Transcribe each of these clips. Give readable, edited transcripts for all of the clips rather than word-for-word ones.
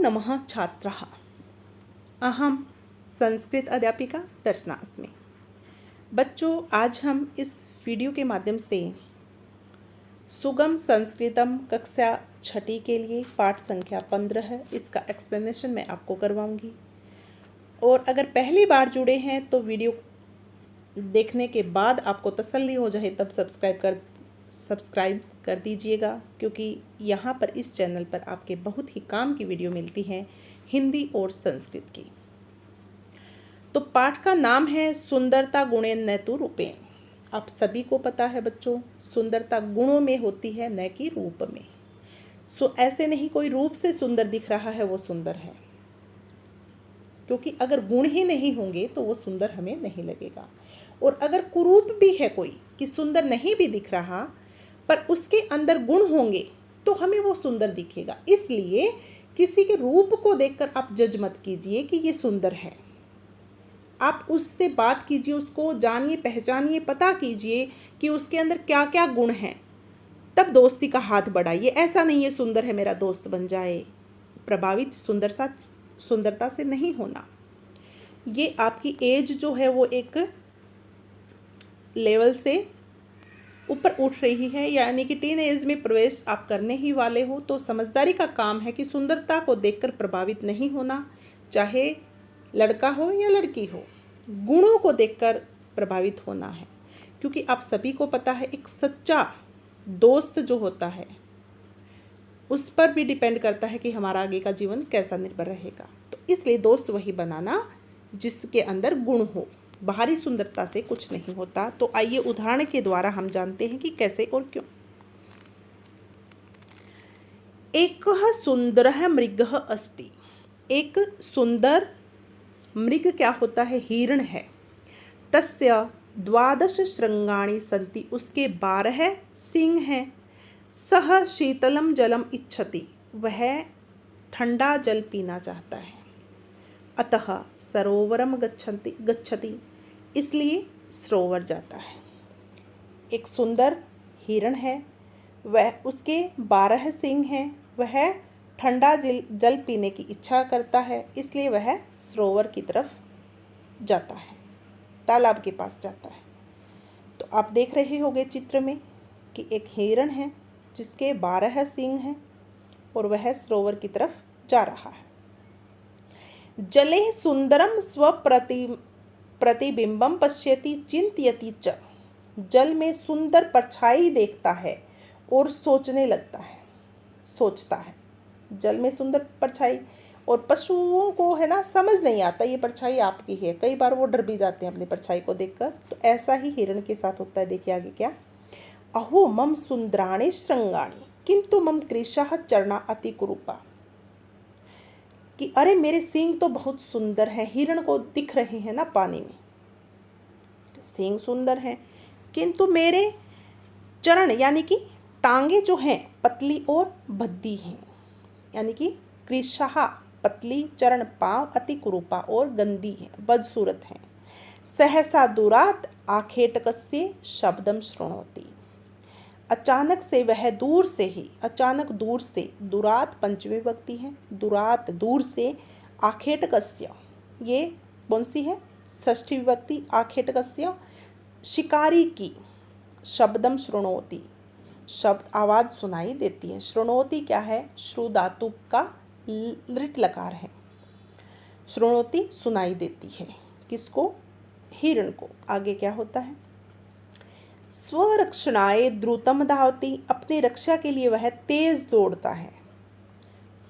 नमः छात्राः। अहम संस्कृत अध्यापिका दर्शना अस्मि। बच्चों, आज हम इस वीडियो के माध्यम से सुगम संस्कृतम कक्षा छठी के लिए पाठ संख्या 15 है, इसका एक्सप्लेनेशन मैं आपको करवाऊंगी। और अगर पहली बार जुड़े हैं तो वीडियो देखने के बाद आपको तसल्ली हो जाए तब सब्सक्राइब कर दीजिएगा, क्योंकि यहाँ पर इस चैनल पर आपके बहुत ही काम की वीडियो मिलती हैं हिंदी और संस्कृत की। तो पाठ का नाम है सुंदरता गुणेन न तु रूपेण। आप सभी को पता है बच्चों, सुंदरता गुणों में होती है न कि रूप में। ऐसे नहीं कोई रूप से सुंदर दिख रहा है वो सुंदर है, क्योंकि अगर गुण ही नहीं होंगे तो वो सुंदर हमें नहीं लगेगा। और अगर कुरूप भी है कोई कि सुंदर नहीं भी दिख रहा पर उसके अंदर गुण होंगे तो हमें वो सुंदर दिखेगा। इसलिए किसी के रूप को देखकर आप जज मत कीजिए कि ये सुंदर है। आप उससे बात कीजिए, उसको जानिए, पहचानिए, पता कीजिए कि उसके अंदर क्या क्या गुण हैं, तब दोस्ती का हाथ बढ़ाइए। ऐसा नहीं है सुंदर है मेरा दोस्त बन जाए। प्रभावित सुंदरता से नहीं होना। ये आपकी एज जो है वो एक लेवल से ऊपर उठ रही है, यानी कि टीन एज में प्रवेश आप करने ही वाले हो। तो समझदारी का काम है कि सुंदरता को देखकर प्रभावित नहीं होना, चाहे लड़का हो या लड़की हो। गुणों को देखकर प्रभावित होना है, क्योंकि आप सभी को पता है एक सच्चा दोस्त जो होता है उस पर भी डिपेंड करता है कि हमारा आगे का जीवन कैसा निर्भर रहेगा। तो इसलिए दोस्त वही बनाना जिसके अंदर गुण हो, बाहरी सुंदरता से कुछ नहीं होता। तो आइए उदाहरण के द्वारा हम जानते हैं कि कैसे और क्यों। एकः सुंदरः मृगः अस्ति। एक सुंदर मृग क्या होता है? हिरण है। तस्य 12 श्रृंगाणि सन्ति। उसके 12 सिंह हैं। सः शीतलम जलम इच्छति। वह ठंडा जल पीना चाहता है। अतः सरोवरम गच्छति। इसलिए सरोवर जाता है। एक सुंदर हिरण है, वह उसके 12 सिंह हैं। वह ठंडा जल पीने की इच्छा करता है, इसलिए वह सरोवर की तरफ जाता है, तालाब के पास जाता है। तो आप देख रहे होंगे चित्र में कि एक हिरण है जिसके 12 सिंह हैं और वह सरोवर की तरफ जा रहा है। जले सुंदरम प्रतिबिंबम पश्यति चिंतयति च। जल में सुंदर परछाई देखता है और सोचने लगता है, सोचता है। जल में सुंदर परछाई, और पशुओं को है ना समझ नहीं आता ये परछाई आपकी है। कई बार वो डर भी जाते हैं अपनी परछाई को देखकर। तो ऐसा ही हिरण के साथ होता है। देखिए आगे क्या। अहो मम सुंदराणि श्रृंगाणि किंतु मम कृशः चरणा अति कुरूपा। कि अरे मेरे सींग तो बहुत सुंदर हैं, हिरण को दिख रहे हैं ना पानी में, सींग सुंदर हैं, किंतु मेरे चरण यानी कि टांगे जो हैं पतली और भद्दी हैं। यानी कि कृशः पतली, चरण पांव अति कुरूपा और गंदी है, बदसूरत हैं। सहसा दूरात आखेटकस्य शब्दम श्रृणोति। अचानक से वह दूर से ही, अचानक दूर से, दुरात पंचमी विभक्ति है, दुरात दूर से, आखेटकस्य ये कौन सी है? षष्ठी विभक्ति। आखेटकस्य शिकारी की, शब्दम श्रृणोति शब्द आवाज सुनाई देती है। श्रृणोति क्या है? श्रु धातु का लिट लकार है। श्रृणोति सुनाई देती है। किसको? हिरण को। आगे क्या होता है? स्वरक्षणाय द्रुतम धावति। अपनी रक्षा के लिए वह तेज दौड़ता है।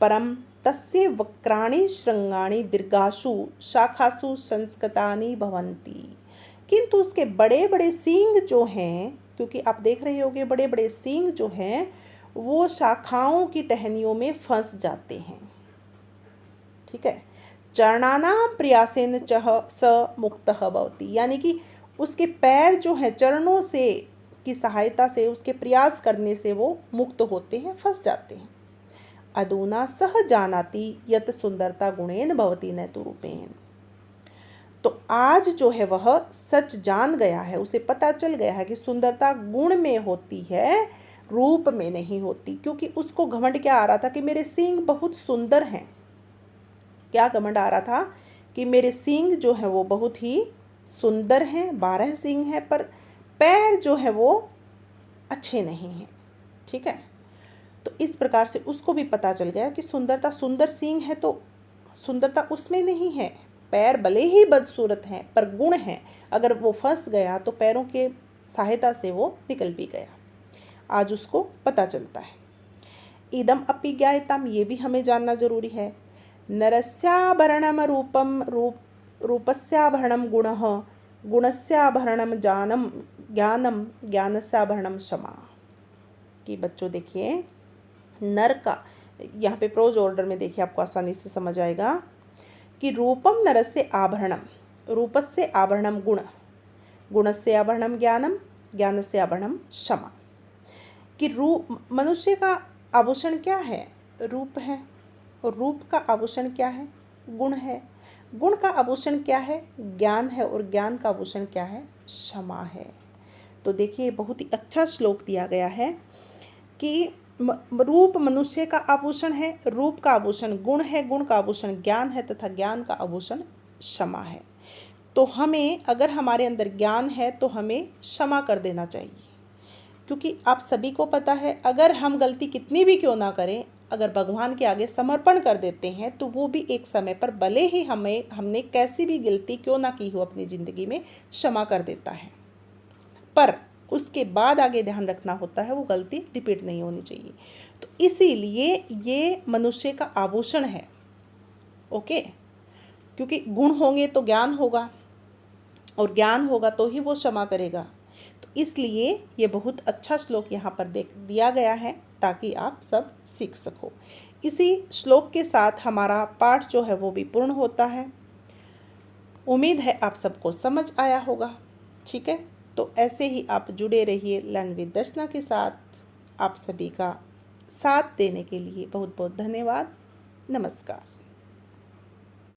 परम तस्य वक्राणि श्रृंगाणि दीर्घासु शाखासु संस्कृतानि भवन्ति। किंतु उसके बड़े बड़े सींग जो हैं, क्योंकि आप देख रहे होंगे बड़े बड़े सींग जो हैं वो शाखाओं की टहनियों में फंस जाते हैं। ठीक है। चरणानां प्रयासेन चह स मुक्तः भवति। यानी कि उसके पैर जो हैं चरणों से की सहायता से, उसके प्रयास करने से वो मुक्त होते हैं, फंस जाते हैं। अधुना सह जानाति यत सुंदरता गुणेन भवति न तु रूपेण। तो आज जो है वह सच जान गया है, उसे पता चल गया है कि सुंदरता गुण में होती है, रूप में नहीं होती। क्योंकि उसको घमंड क्या आ रहा था कि मेरे सींग बहुत सुंदर हैं, क्या घमंड आ रहा था कि मेरे सींग जो है वो बहुत ही सुंदर हैं, 12 सींग हैं, पर पैर जो है वो अच्छे नहीं हैं। ठीक है, तो इस प्रकार से उसको भी पता चल गया कि सुंदरता, सुंदर सींग है तो सुंदरता उसमें नहीं है, पैर भले ही बदसूरत हैं पर गुण हैं। अगर वो फंस गया तो पैरों के सहायता से वो निकल भी गया। आज उसको पता चलता है। इदम अपि ज्ञायताम, ये भी हमें जानना जरूरी है। नरस्याभरणम रूपम, रूपस्याभरणम गुणः, गुणस्याभरणम ज्ञानम, ज्ञानस्याभरणम क्षमा। कि बच्चों देखिए, नर का यहाँ पे प्रोज ऑर्डर में देखिए, आपको आसानी से समझ आएगा कि रूपम नरस्य आभरणम, रूपस्य आभरणम गुण, गुणस्य आभरणम ज्ञानम, ज्ञानस्य आभरणम क्षमा। कि रूप, मनुष्य का आभूषण क्या है? रूप है। और रूप का आभूषण क्या है? गुण है। गुण का आभूषण क्या है? ज्ञान है। और ज्ञान का आभूषण क्या है? क्षमा है। तो देखिए, बहुत ही अच्छा श्लोक दिया गया है कि रूप मनुष्य का आभूषण है, रूप का आभूषण गुण है, गुण का आभूषण ज्ञान है तथा ज्ञान का आभूषण क्षमा है। तो हमें, अगर हमारे अंदर ज्ञान है तो हमें क्षमा कर देना चाहिए, क्योंकि आप सभी को पता है अगर हम गलती कितनी भी क्यों ना करें, अगर भगवान के आगे समर्पण कर देते हैं तो वो भी एक समय पर, भले ही हमने कैसी भी गलती क्यों ना की हो अपनी ज़िंदगी में, क्षमा कर देता है। पर उसके बाद आगे ध्यान रखना होता है वो गलती रिपीट नहीं होनी चाहिए। तो इसीलिए ये मनुष्य का आभूषण है। ओके, क्योंकि गुण होंगे तो ज्ञान होगा, और ज्ञान होगा तो ही वो क्षमा करेगा। तो इसलिए ये बहुत अच्छा श्लोक यहाँ पर दिया गया है ताकि आप सब सीख सको। इसी श्लोक के साथ हमारा पाठ जो है वो भी पूर्ण होता है। उम्मीद है आप सबको समझ आया होगा। ठीक है, तो ऐसे ही आप जुड़े रहिए लर्न विद दर्शना के साथ। आप सभी का साथ देने के लिए बहुत बहुत धन्यवाद। नमस्कार।